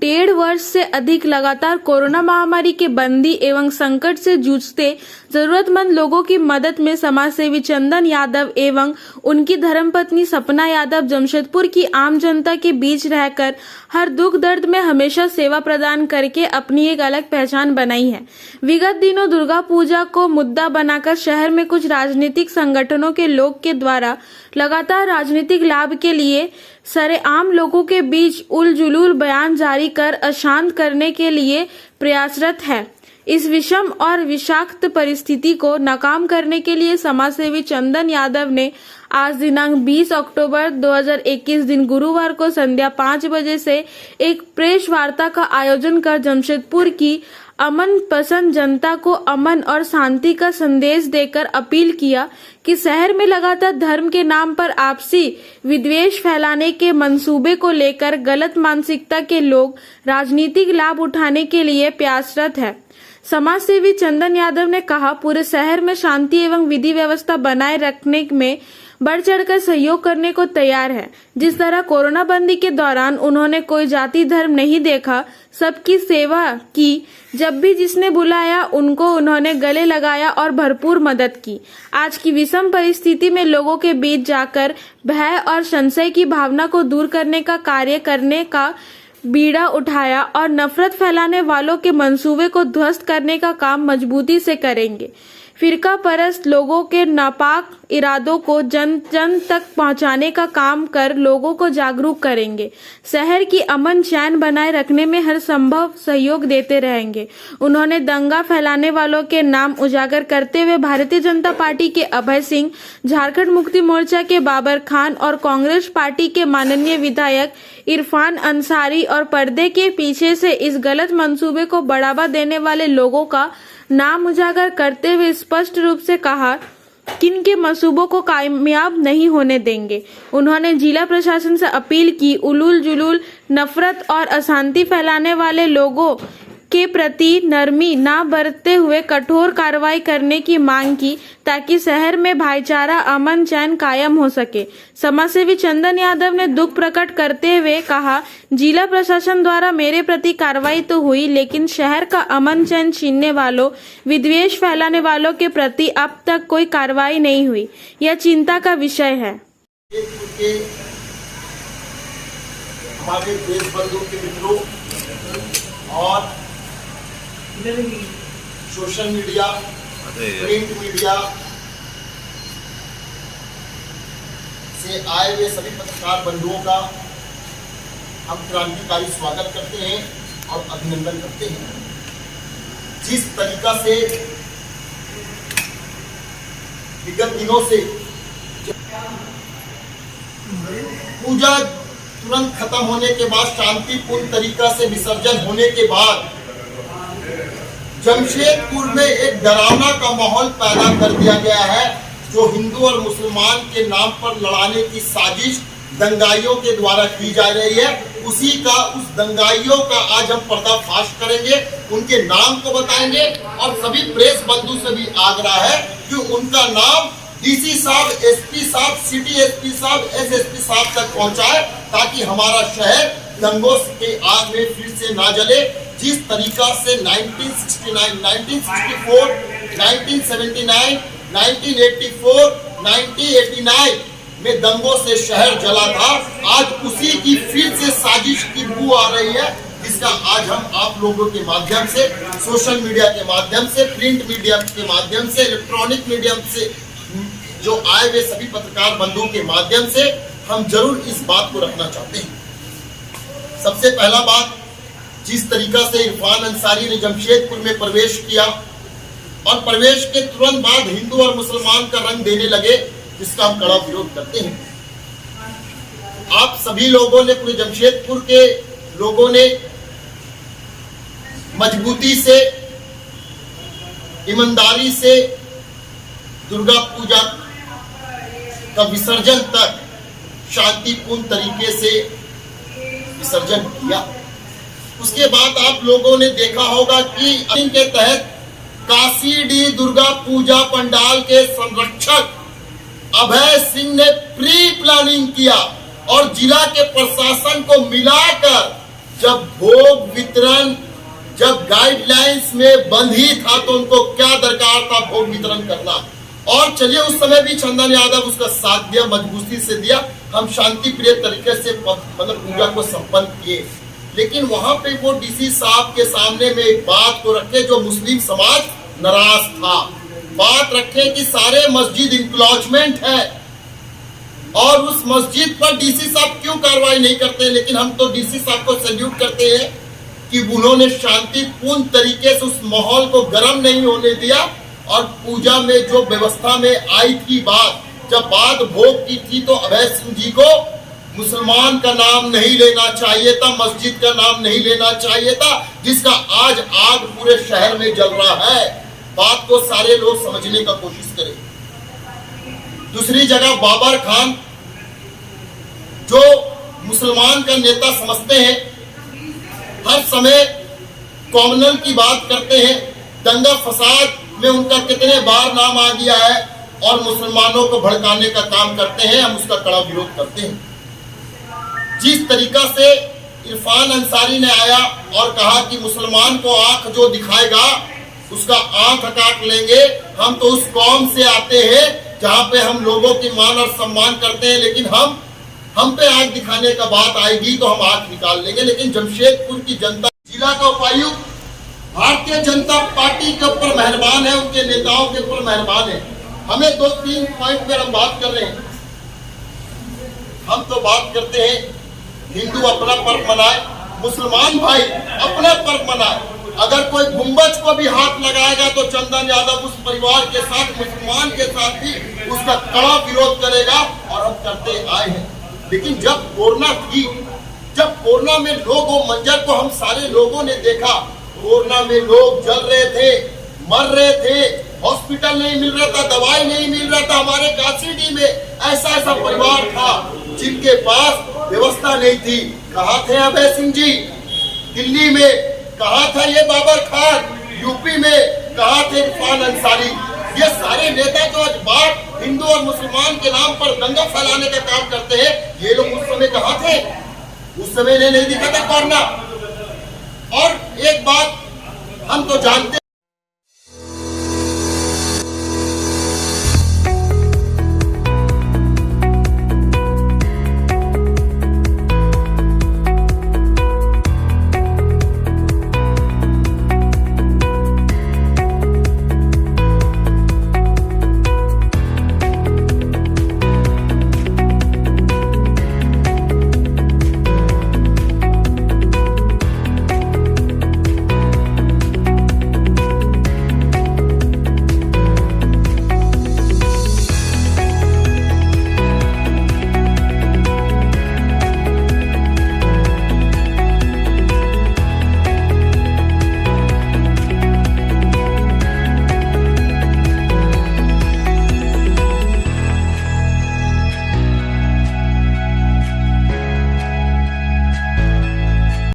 1.5 वर्ष से अधिक लगातार कोरोना महामारी के बंदी एवं संकट से जूझते जरूरतमंद लोगों की मदद में समाजसेवी चंदन यादव एवं उनकी धर्मपत्नी सपना यादव जमशेदपुर की आम जनता के बीच रहकर हर दुख दर्द में हमेशा सेवा प्रदान करके अपनी एक अलग पहचान बनाई है। विगत दिनों दुर्गा पूजा को मुद्दा बनाकर शहर में कुछ राजनीतिक संगठनों के लोग के द्वारा लगातार राजनीतिक लाभ के लिए सरेआम लोगों के बीच उलझुल बयान जारी कर अशांत करने के लिए प्रयासरत है। इस विषम और विषाक्त परिस्थिति को नाकाम करने के लिए समाजसेवी चंदन यादव ने आज दिनांक 20 अक्टूबर 2021 दिन गुरुवार को संध्या 5 बजे से एक प्रेस वार्ता का आयोजन कर जमशेदपुर की अमन पसंद जनता को अमन और शांति का संदेश देकर अपील किया कि शहर में लगातार धर्म के नाम पर आपसी विद्वेष फैलाने के मंसूबे को लेकर गलत मानसिकता के लोग राजनीतिक लाभ उठाने के लिए प्रयासरत है। समाजसेवी चंदन यादव ने कहा, पूरे शहर में शांति एवं विधि व्यवस्था बनाए रखने में बढ़ चढ़कर सहयोग करने को तैयार है। जिस तरह कोरोना बंदी के दौरान उन्होंने कोई जाति धर्म नहीं देखा, सबकी सेवा की, जब भी जिसने बुलाया उनको उन्होंने गले लगाया और भरपूर मदद की। आज की विषम परिस्थिति में लोगों के बीच जाकर भय और संशय की भावना को दूर करने का कार्य करने का बीड़ा उठाया और नफरत फैलाने वालों के मंसूबे को ध्वस्त करने का काम मजबूती से करेंगे। फिरका परस्त लोगों के नापाक इरादों को जन जन तक पहुंचाने का काम कर लोगों को जागरूक करेंगे। शहर की अमन चैन बनाए रखने में हर संभव सहयोग देते रहेंगे। उन्होंने दंगा फैलाने वालों के नाम उजागर करते हुए भारतीय जनता पार्टी के अभय सिंह, झारखंड मुक्ति मोर्चा के बाबर खान और कांग्रेस पार्टी के माननीय विधायक इरफान अंसारी और पर्दे के पीछे से इस गलत मंसूबे को बढ़ावा देने वाले लोगों का नाम उजागर करते हुए स्पष्ट रूप से कहा कि इनके मंसूबों को कामयाब नहीं होने देंगे। उन्होंने जिला प्रशासन से अपील की, उलूल जुलूल नफरत और अशांति फैलाने वाले लोगों के प्रति नरमी न बरतते हुए कठोर कार्रवाई करने की मांग की, ताकि शहर में भाईचारा अमन चैन कायम हो सके। समाजसेवी चंदन यादव ने दुख प्रकट करते हुए कहा, जिला प्रशासन द्वारा मेरे प्रति कार्रवाई तो हुई, लेकिन शहर का अमन चैन छीनने वालों, विद्वेष फैलाने वालों के प्रति अब तक कोई कार्रवाई नहीं हुई। यह चिंता का विषय है। हमारे देश बंधु के मित्रों और सोशल मीडिया, प्रिंट मीडिया से आए हुए सभी पत्रकार बंधुओं का हम क्रांतिकारी स्वागत करते हैं और अभिनंदन करते हैं। जिस तरीका से विगत दिनों से पूजा तुरंत खत्म होने के बाद शांतिपूर्ण तरीका से विसर्जन होने के बाद जमशेदपुर में एक डरावना का माहौल पैदा कर दिया गया है, जो हिंदू और मुसलमान के नाम पर लड़ाने की साजिश दंगाइयों के द्वारा की जा रही है। उस दंगाइयों का आज हम पर्दाफाश करेंगे, उनके नाम को बताएंगे और सभी प्रेस बंधु से भी आग्रह है कि उनका नाम डीसी साहब, एसपी साहब, सिटी एसपी साहब, एसएसपी साहब तक पहुंचाए, ताकि हमारा शहर दंगों के आग में फिर से ना जले। जिस तरीका से 1969, 1964, 1979, 1984, 1989 में दंगों से शहर जला था, आज उसी की फिर से साजिश की बू आ रही है, जिसका आज हम आप लोगों के माध्यम से, सोशल मीडिया के माध्यम से, प्रिंट मीडिया के माध्यम से, इलेक्ट्रॉनिक मीडियम से जो आए हुए सभी पत्रकार बंधुओं के माध्यम से हम जरूर इस बात को रखना चाहते हैं। सबसे पहला बात, जिस तरीका से इरफान अंसारी ने जमशेदपुर में प्रवेश किया और प्रवेश के तुरंत बाद हिंदू और मुसलमान का रंग देने लगे, जिसका हम कड़ा विरोध करते हैं। आप सभी लोगों ने, पूरे जमशेदपुर के लोगों ने मजबूती से, ईमानदारी से दुर्गा पूजा का विसर्जन तक शांतिपूर्ण तरीके से विसर्जन किया। उसके बाद आप लोगों ने देखा होगा कि इनके तहत काशीडी दुर्गा पूजा पंडाल के संरक्षक अभय सिंह ने प्री प्लानिंग किया और जिला के प्रशासन को मिलाकर जब भोग वितरण जब गाइडलाइंस में बंद ही था तो उनको क्या दरकार था भोग वितरण करना। और चलिए उस समय भी चंदन यादव उसका साथ दिया, मजबूती से दिया। हम शांति प्रिय तरीके से मतलब पूजा को संपन्न किए। लेकिन वहां पे वो डीसी साहब के सामने में एक बात को रखे जो मुस्लिम समाज नाराज था। बात रखे कि सारे मस्जिद इंक्लोजमेंट है और उस मस्जिद पर डीसी साहब क्यों कार्रवाई नहीं करते। लेकिन हम तो डीसी साहब को सैल्यूट करते हैं कि उन्होंने शांतिपूर्ण तरीके से उस माहौल को गर्म नहीं होने दिया। और पूजा में जो व्यवस्था में आई थी बात, जब बात भोग की थी तो अभय सिंह जी को मुसलमान का नाम नहीं लेना चाहिए था, मस्जिद का नाम नहीं लेना चाहिए था, जिसका आज आग पूरे शहर में जल रहा है। बात को सारे लोग समझने का कोशिश करें। दूसरी जगह बाबर खान जो मुसलमान का नेता समझते हैं, हर समय कॉमनल की बात करते हैं, दंगा फसाद में उनका कितने बार नाम आ गया है और मुसलमानों को भड़काने का काम करते हैं। हम उसका कड़ा विरोध करते हैं। जिस तरीका से इरफान अंसारी ने आया और कहा कि मुसलमान को आंख जो दिखाएगा उसका आंख काट लेंगे। हम तो उस कौम से आते हैं जहां पे हम लोगों की मान और सम्मान करते हैं, लेकिन हम पे आंख दिखाने का बात आएगी तो हम आंख निकाल लेंगे। लेकिन जमशेदपुर की जनता, जिला का उपायुक्त भारतीय जनता पार्टी के ऊपर मेहरबान है, उनके नेताओं के ऊपर मेहरबान है। हमें 2-3 पॉइंट पर हम बात कर रहे हैं। हम तो बात करते हैं हिंदू अपना पर्व मनाए, मुसलमान भाई अपना पर्व मनाए। अगर कोई गुंबज को भी हाथ लगाएगा तो चंदन यादव उस परिवार के साथ, मुसलमान के साथ भी उसका कड़ा विरोध करेगा और हम करते आए हैं। लेकिन जब कोरोना थी, जब कोरोना में लोग वो मंजर को हम सारे लोगों ने देखा, कोरोना में लोग जल रहे थे, मर रहे थे, हॉस्पिटल नहीं मिल रहा था, दवाई नहीं मिल रहा था। हमारे काशीडी में ऐसा परिवार था जिनके पास व्यवस्था नहीं थी। कहाँ थे अभय सिंह जी? दिल्ली में। कहाँ था ये बाबर खान? यूपी में। कहाँ थे इरफान अंसारी? ये सारे नेता जो आज बात हिंदू और मुसलमान के नाम पर दंगा फैलाने का काम करते हैं, ये लोग उस समय कहाँ थे? उस समय नहीं दिखा था कोरोना। और एक बात हम तो जानते